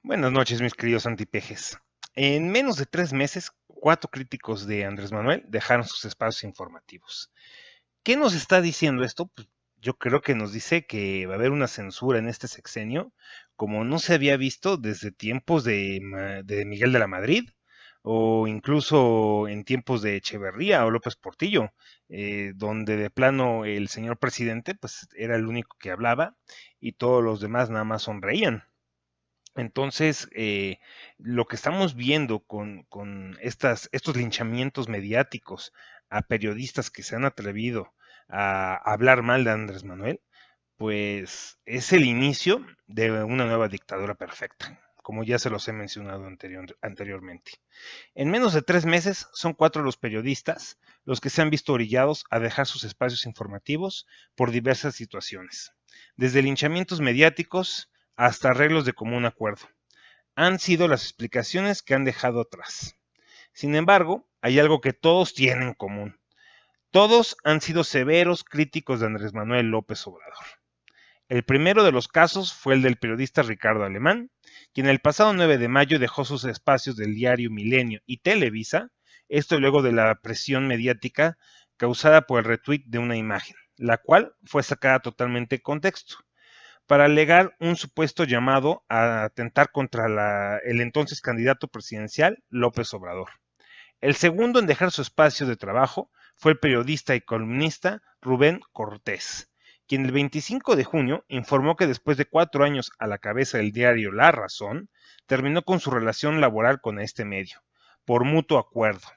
Buenas noches, mis queridos antipejes. En menos de 3 meses, 4 críticos de Andrés Manuel dejaron sus espacios informativos. ¿Qué nos está diciendo esto? Pues yo creo que nos dice que va a haber una censura en este sexenio, como no se había visto desde tiempos de Miguel de la Madrid, o incluso en tiempos de Echeverría o López Portillo, donde de plano el señor presidente pues era el único que hablaba y todos los demás nada más sonreían. Entonces, lo que estamos viendo con estos linchamientos mediáticos a periodistas que se han atrevido a hablar mal de Andrés Manuel, pues es el inicio de una nueva dictadura perfecta, como ya se los he mencionado anteriormente. En menos de 3 meses son 4 los periodistas los que se han visto orillados a dejar sus espacios informativos por diversas situaciones, desde linchamientos mediáticos hasta arreglos de común acuerdo. Han sido las explicaciones que han dejado atrás. Sin embargo, hay algo que todos tienen en común. Todos han sido severos críticos de Andrés Manuel López Obrador. El primero de los casos fue el del periodista Ricardo Alemán, quien el pasado 9 de mayo dejó sus espacios del diario Milenio y Televisa, esto luego de la presión mediática causada por el retweet de una imagen, la cual fue sacada totalmente de contexto, para alegar un supuesto llamado a atentar contra el entonces candidato presidencial López Obrador. El segundo en dejar su espacio de trabajo fue el periodista y columnista Rubén Cortés, quien el 25 de junio informó que después de 4 años a la cabeza del diario La Razón, terminó con su relación laboral con este medio, por mutuo acuerdo.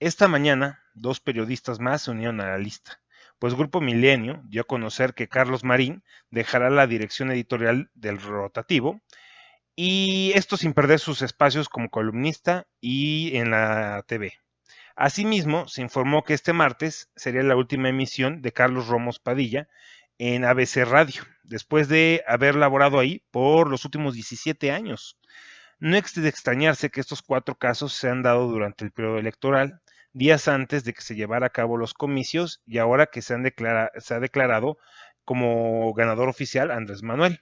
Esta mañana, 2 periodistas más se unieron a la lista, pues Grupo Milenio dio a conocer que Carlos Marín dejará la dirección editorial del Rotativo, y esto sin perder sus espacios como columnista y en la TV. Asimismo, se informó que este martes sería la última emisión de Carlos Romos Padilla en ABC Radio, después de haber laborado ahí por los últimos 17 años. No es de extrañarse que estos 4 casos se han dado durante el periodo electoral, días antes de que se llevara a cabo los comicios y ahora que se ha declarado como ganador oficial Andrés Manuel.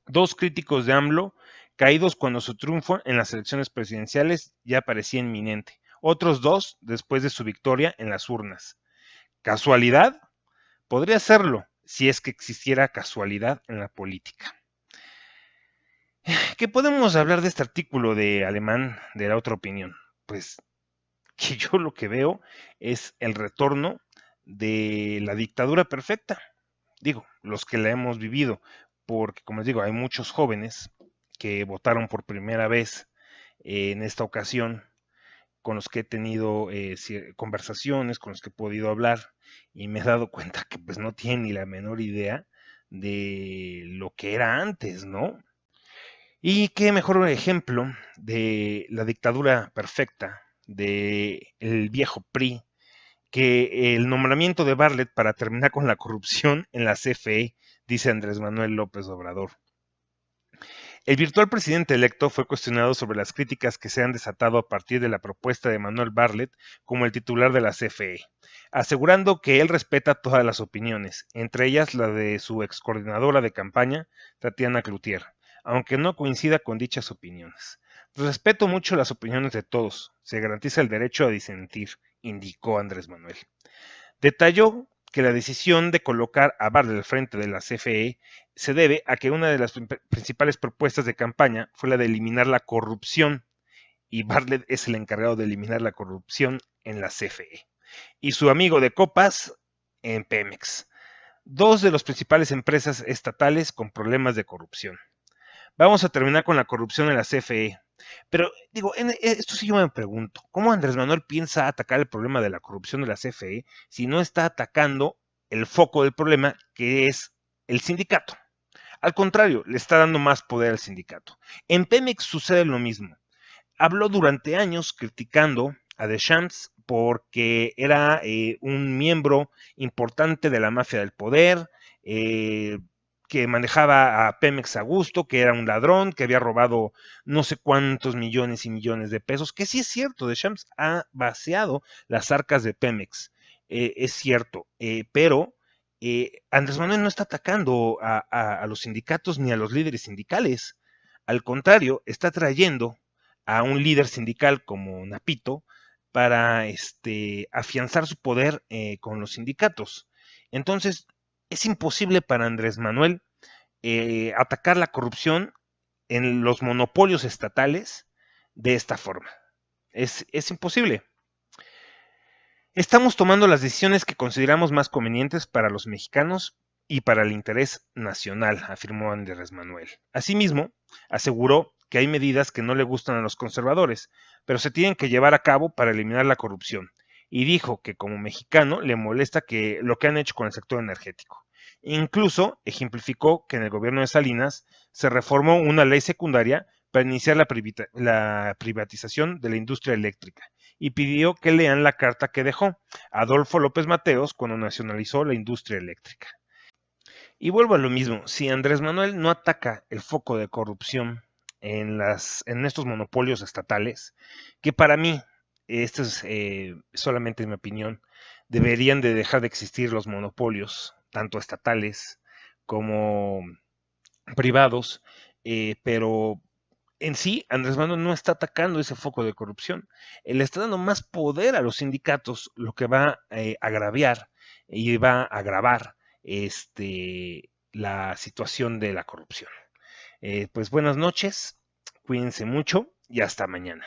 2 críticos de AMLO caídos cuando su triunfo en las elecciones presidenciales ya parecía inminente. Otros 2 después de su victoria en las urnas. ¿Casualidad? Podría serlo, si es que existiera casualidad en la política. ¿Qué podemos hablar de este artículo de Alemán de la otra opinión? Pues que yo lo que veo es el retorno de la dictadura perfecta. Digo, los que la hemos vivido, porque como les digo, hay muchos jóvenes que votaron por primera vez en esta ocasión, con los que he tenido conversaciones, con los que he podido hablar, y me he dado cuenta que pues no tienen ni la menor idea de lo que era antes, ¿no? Y qué mejor ejemplo de la dictadura perfecta del viejo PRI que el nombramiento de Bartlett para terminar con la corrupción en la CFE, dice Andrés Manuel López Obrador. El virtual presidente electo fue cuestionado sobre las críticas que se han desatado a partir de la propuesta de Manuel Bartlett como el titular de la CFE, asegurando que él respeta todas las opiniones, entre ellas la de su excoordinadora de campaña, Tatiana Cloutier, aunque no coincida con dichas opiniones. Respeto mucho las opiniones de todos, se garantiza el derecho a disentir, indicó Andrés Manuel. Detalló que la decisión de colocar a Bartlett al frente de la CFE se debe a que una de las principales propuestas de campaña fue la de eliminar la corrupción, y Bartlett es el encargado de eliminar la corrupción en la CFE. Y su amigo de copas en Pemex, 2 de las principales empresas estatales con problemas de corrupción. Vamos a terminar con la corrupción en la CFE. Pero digo, esto sí yo me pregunto, ¿cómo Andrés Manuel piensa atacar el problema de la corrupción de la CFE si no está atacando el foco del problema, que es el sindicato? Al contrario, le está dando más poder al sindicato. En Pemex sucede lo mismo. Habló durante años criticando a Deschamps porque era un miembro importante de la mafia del poder, que manejaba a Pemex a gusto, que era un ladrón, que había robado no sé cuántos millones y millones de pesos, que sí es cierto, Deschamps ha vaciado las arcas de Pemex, es cierto, pero Andrés Manuel no está atacando a los sindicatos ni a los líderes sindicales. Al contrario, está trayendo a un líder sindical como Napito para afianzar su poder con los sindicatos. Entonces, es imposible para Andrés Manuel atacar la corrupción en los monopolios estatales de esta forma. Es imposible. Estamos tomando las decisiones que consideramos más convenientes para los mexicanos y para el interés nacional, afirmó Andrés Manuel. Asimismo, aseguró que hay medidas que no le gustan a los conservadores, pero se tienen que llevar a cabo para eliminar la corrupción. Y dijo que como mexicano le molesta que lo que han hecho con el sector energético. Incluso ejemplificó que en el gobierno de Salinas se reformó una ley secundaria para iniciar la privatización de la industria eléctrica y pidió que lean la carta que dejó Adolfo López Mateos cuando nacionalizó la industria eléctrica. Y vuelvo a lo mismo, si Andrés Manuel no ataca el foco de corrupción en estos monopolios estatales, que para mí, esto es solamente mi opinión, deberían de dejar de existir los monopolios, tanto estatales como privados, pero en sí, Andrés Manuel no está atacando ese foco de corrupción. Él está dando más poder a los sindicatos, lo que va a agraviar y va a agravar la situación de la corrupción. Pues buenas noches, cuídense mucho y hasta mañana.